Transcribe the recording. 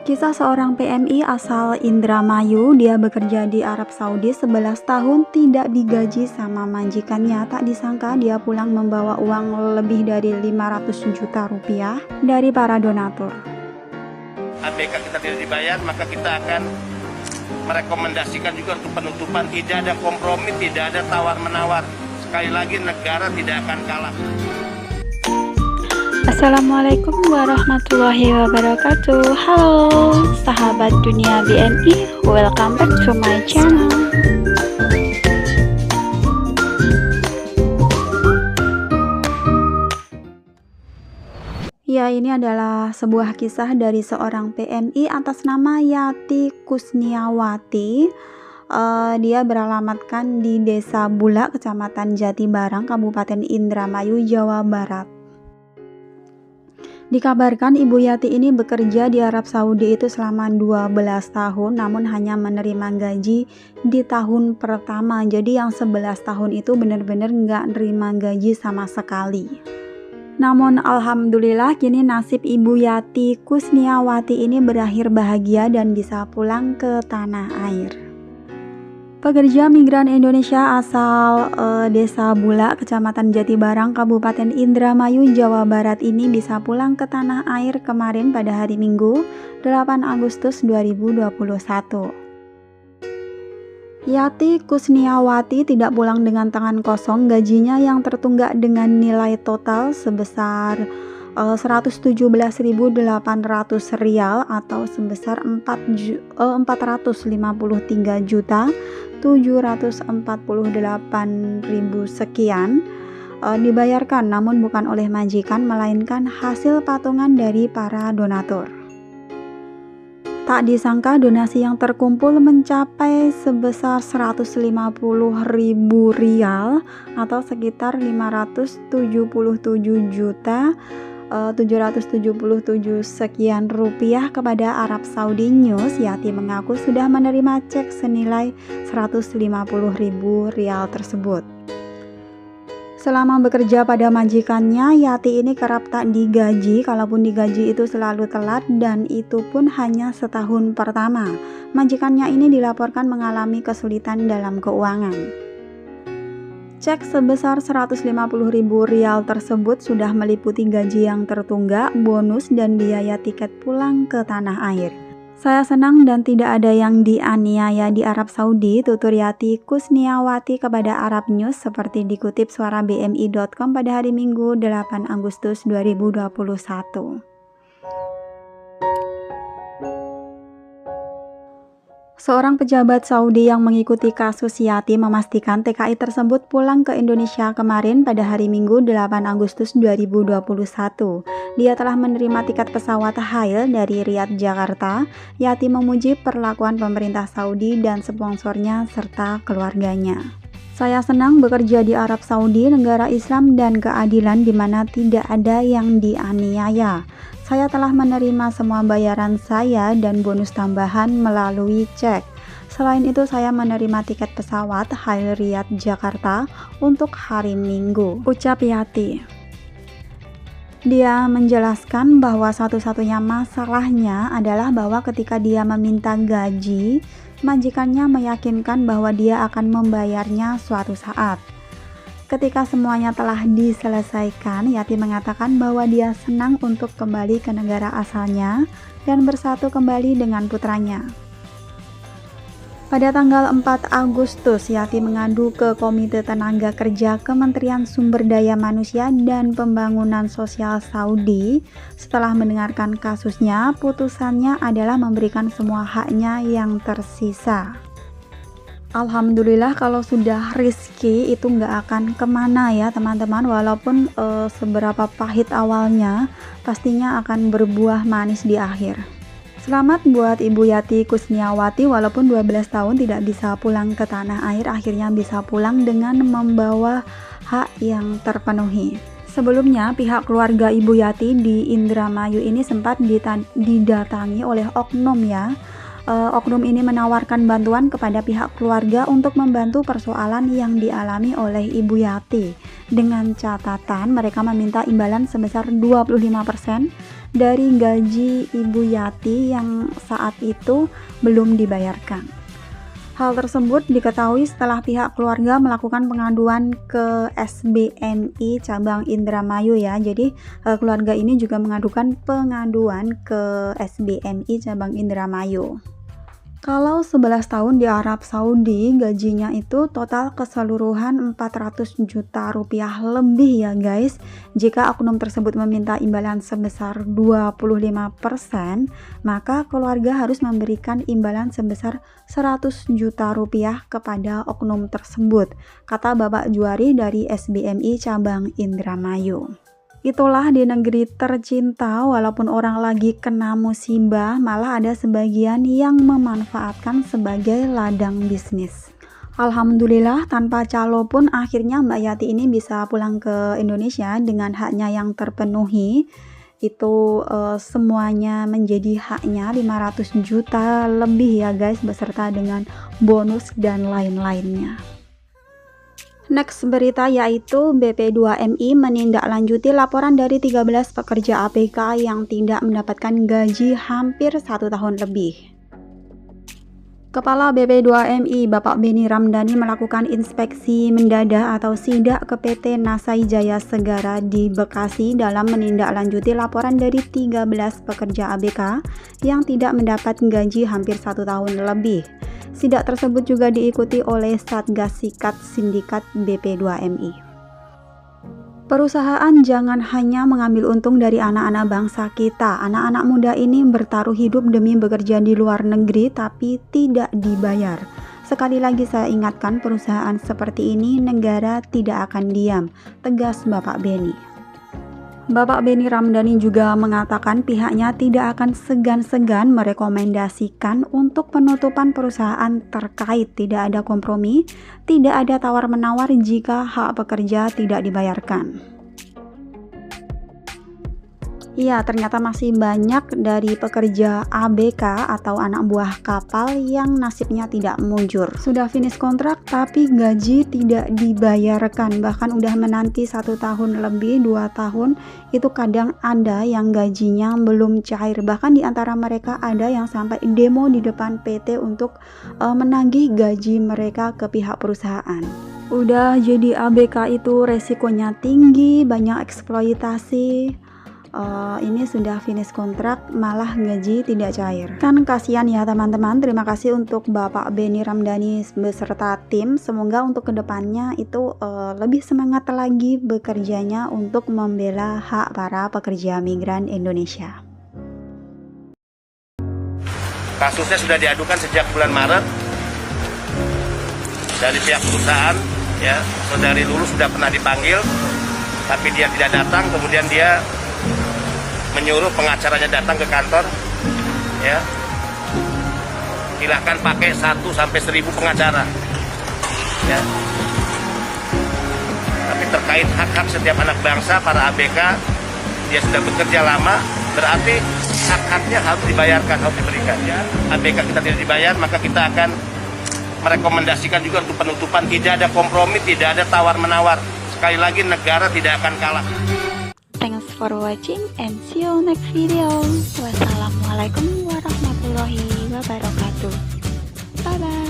Kisah seorang PMI asal Indramayu, dia bekerja di Arab Saudi 11 tahun tidak digaji sama majikannya. Tak disangka dia pulang membawa uang lebih dari 500 juta rupiah dari para donatur. ABK kita tidak dibayar, maka kita akan merekomendasikan juga untuk penutupan. Tidak ada kompromi, tidak ada tawar-menawar. Sekali lagi, negara tidak akan kalah. Assalamualaikum warahmatullahi wabarakatuh. Halo sahabat dunia BMI, welcome back to my channel. Ya, ini adalah sebuah kisah dari seorang PMI atas nama Yati Kusniawati. Dia beralamatkan di Desa Bulak, Kecamatan Jatibarang, Kabupaten Indramayu, Jawa Barat. Dikabarkan Ibu Yati ini bekerja di Arab Saudi itu selama 12 tahun, namun hanya menerima gaji di tahun pertama. Jadi yang 11 tahun itu benar-benar nggak nerima gaji sama sekali. Namun alhamdulillah kini nasib Ibu Yati Kusniawati ini berakhir bahagia dan bisa pulang ke tanah air. Pekerja migran Indonesia asal Desa Bulak, Kecamatan Jatibarang, Kabupaten Indramayu, Jawa Barat ini bisa pulang ke tanah air kemarin pada hari Minggu 8 Agustus 2021. Yati Kusniawati tidak pulang dengan tangan kosong. Gajinya yang tertunggak dengan nilai total sebesar 117.800 rial atau sebesar 433.748.000 sekian dibayarkan, namun bukan oleh majikan melainkan hasil patungan dari para donatur. Tak disangka donasi yang terkumpul mencapai sebesar 150.000 rial atau sekitar 577.777 sekian rupiah. Kepada Arab Saudi News, Yati mengaku sudah menerima cek senilai 150.000 rial tersebut. Selama bekerja pada majikannya, Yati ini kerap tak digaji. Kalaupun digaji itu selalu telat, dan itu pun hanya setahun pertama. Majikannya ini dilaporkan mengalami kesulitan dalam keuangan. Cek sebesar 150.000 rial tersebut sudah meliputi gaji yang tertunggak, bonus, dan biaya tiket pulang ke tanah air. Saya senang dan tidak ada yang dianiaya di Arab Saudi, tutur Yati Kusniawati kepada Arab News seperti dikutip suara BMI.com pada hari Minggu 8 Agustus 2021. Seorang pejabat Saudi yang mengikuti kasus Yati memastikan TKI tersebut pulang ke Indonesia kemarin pada hari Minggu 8 Agustus 2021. Dia telah menerima tiket pesawat Hail dari Riyadh, Jakarta. Yati memuji perlakuan pemerintah Saudi dan sponsornya serta keluarganya. Saya senang bekerja di Arab Saudi, negara Islam dan keadilan di mana tidak ada yang dianiaya. Saya telah menerima semua bayaran saya dan bonus tambahan melalui cek. Selain itu, saya menerima tiket pesawat Hail Riyadh Jakarta untuk hari Minggu, ucap Yati. Dia menjelaskan bahwa satu-satunya masalahnya adalah bahwa ketika dia meminta gaji, majikannya meyakinkan bahwa dia akan membayarnya suatu saat. Ketika semuanya telah diselesaikan, Yati mengatakan bahwa dia senang untuk kembali ke negara asalnya dan bersatu kembali dengan putranya. Pada tanggal 4 Agustus, Yati mengadu ke Komite Tenaga Kerja Kementerian Sumber Daya Manusia dan Pembangunan Sosial Saudi. Setelah mendengarkan kasusnya, putusannya adalah memberikan semua haknya yang tersisa. Alhamdulillah, kalau sudah rizki itu nggak akan kemana ya teman-teman. Walaupun seberapa pahit awalnya, pastinya akan berbuah manis di akhir. Selamat buat Ibu Yati Kusniawati, walaupun 12 tahun tidak bisa pulang ke tanah air, akhirnya bisa pulang dengan membawa hak yang terpenuhi. Sebelumnya, pihak keluarga Ibu Yati di Indramayu ini sempat didatangi oleh oknum ya. Oknum ini menawarkan bantuan kepada pihak keluarga untuk membantu persoalan yang dialami oleh Ibu Yati. Dengan catatan mereka meminta imbalan sebesar 25% dari gaji Ibu Yati yang saat itu belum dibayarkan. Hal tersebut diketahui setelah pihak keluarga melakukan pengaduan ke SBMI cabang Indramayu ya. Jadi keluarga ini juga mengadukan pengaduan ke SBMI cabang Indramayu. Kalau 11 tahun di Arab Saudi, gajinya itu total keseluruhan 400 juta rupiah lebih ya guys. Jika oknum tersebut meminta imbalan sebesar 25%, maka keluarga harus memberikan imbalan sebesar 100 juta rupiah kepada oknum tersebut, kata Bapak Juari dari SBMI cabang Indramayu. Itulah di negeri tercinta, walaupun orang lagi kena musibah, malah ada sebagian yang memanfaatkan sebagai ladang bisnis. Alhamdulillah, tanpa calo pun akhirnya Mbak Yati ini bisa pulang ke Indonesia dengan haknya yang terpenuhi. Itu semuanya menjadi haknya 500 juta lebih ya guys, beserta dengan bonus dan lain-lainnya. Next berita yaitu BP2MI menindaklanjuti laporan dari 13 pekerja ABK yang tidak mendapatkan gaji hampir 1 tahun lebih. Kepala BP2MI Bapak Beni Ramdhani melakukan inspeksi mendadak atau sidak ke PT Nasai Jaya Segara di Bekasi dalam menindaklanjuti laporan dari 13 pekerja ABK yang tidak mendapat gaji hampir 1 tahun lebih. Sidak tersebut juga diikuti oleh Satgas Sikat Sindikat BP2MI. Perusahaan jangan hanya mengambil untung dari anak-anak bangsa kita. Anak-anak muda ini bertaruh hidup demi bekerja di luar negeri tapi tidak dibayar. Sekali lagi saya ingatkan, perusahaan seperti ini negara tidak akan diam, tegas Bapak Beni. Bapak Beni Ramdhani juga mengatakan pihaknya tidak akan segan-segan merekomendasikan untuk penutupan perusahaan terkait tidak ada kompromi, tidak ada tawar-menawar jika hak pekerja tidak dibayarkan. Iya, ternyata masih banyak dari pekerja ABK atau anak buah kapal yang nasibnya tidak mujur. Sudah finish kontrak tapi gaji tidak dibayarkan, bahkan udah menanti 1 tahun lebih, 2 tahun, itu kadang ada yang gajinya belum cair. Bahkan di antara mereka ada yang sampai demo di depan PT untuk menagih gaji mereka ke pihak perusahaan. Udah jadi ABK itu resikonya tinggi, banyak eksploitasi. Ini sudah finish kontrak malah gaji tidak cair, kan kasihan ya teman-teman. Terima kasih untuk Bapak Beni Ramdhani beserta tim, semoga untuk kedepannya itu lebih semangat lagi bekerjanya untuk membela hak para pekerja migran Indonesia. Kasusnya sudah diadukan sejak bulan Maret dari pihak perusahaan ya. Saudari Lulu sudah pernah dipanggil tapi dia tidak datang, kemudian dia menyuruh pengacaranya datang ke kantor ya, silahkan pakai 1 sampai 1000 pengacara ya. Tapi terkait hak-hak setiap anak bangsa, para ABK, dia sudah bekerja lama, berarti hak-haknya harus dibayarkan, harus diberikan ya. ABK kita tidak dibayar, maka kita akan merekomendasikan juga untuk penutupan. Tidak ada kompromi, tidak ada tawar-menawar. Sekali lagi, negara tidak akan kalah. Thanks for watching and see you next video. Wassalamualaikum warahmatullahi wabarakatuh. Bye bye.